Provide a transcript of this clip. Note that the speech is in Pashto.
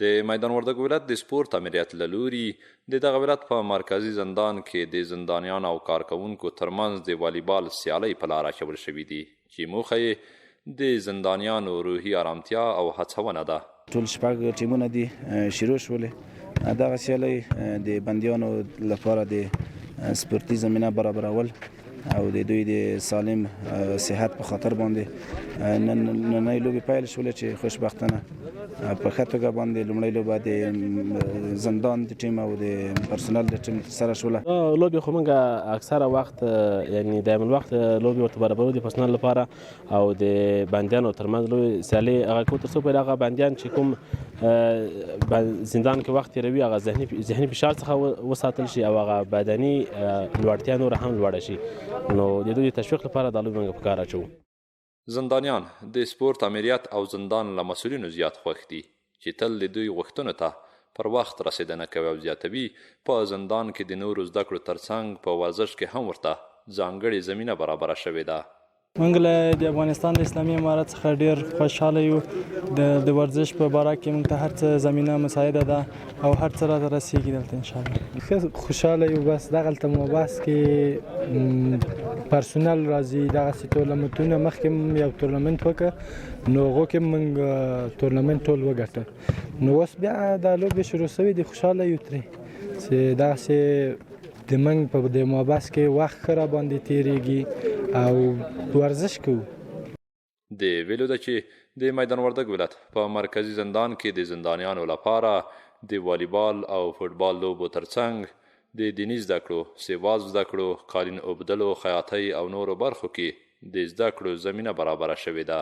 د میدان وردګ ولایت د سپورت امریت له لوري د دغه ولایت په مرکزي زندان کې د زندانیانو او کارکوونکو ترمنځ د والیبال سیالۍ په لاره اچول شوي دي چې موخه یې د زندانیانو روحي ارامتیا او هڅونه ده. ټول شپږ ټیمونه دي شروع شولې. دغه سیالۍ د بندیانو لپاره د سپورتي زمینه برابرول او د دوی د سالم صحت په خاطر باندې نننۍ لوبې پیل شولې چې خوشبختانه په ښه توګه باندې لومړۍ لوبه د زندان د ټیم او د پرسونل د ټیم سره شوله. لوبې خو موږ اکثره وخت یعنی دایم الوقت لوبې ورته برابرو د پرسونل لپاره او د بندیانو ترمنځ لوبې سیالۍ هغه کوو تر څو پورې هغه بندیان چې کوم زندان کې وخت تېروي هغه ذهني فشار څخه وساتل شي او هغه بدني لوړتیا نوره هم لوړه شي. نو د دوی د تشویق لپاره دا لوبې موږ په کار اچوو. زندانیان د سپورت امریت او زندان له مسؤلینو زیات خوښ دي چې تل د دوی غوښتنو ته پر وخت رسیدنه کوي او زیاتوي په زندان کې د نورو زده کړو ترڅنګ په ورزش کې هم ورته ځانګړې زمینه برابره شوې ده. موږ له د افغانستان د اسلامي امارت څخه ډېر خوشحاله یو. د ورزش په باره کې موږ ته هر څه زمینه مساعده ده او هر څه راته رسیږي دلته انشاءالله. ښه خوشحاله یو. بس دغلته مو بس کې پرسونل راځي دغسې تورنمنټونه. مخکې یو تورنمنټ وکړه نو هغو کې موږ تورنمنټ ټول وګټه. نو اوس بیا دا لوبې شروع شوې دي. خوشحاله یو ترې چې دغسې د موږ په دې مابحث کې وخت ښه راباندې تېرېږي او ورزش کوو. د ویلو ده چې د میدان وردګ ولایت په مرکزي زندان کې د زندانیانو لپاره د والیبال او فوټبال لوبو ترڅنګ د دیني زده کړو، سیواز زده کړو، قالین اوبدلو، خیاطۍ او نورو برخو کې د زده کړو زمینه برابره شوې ده.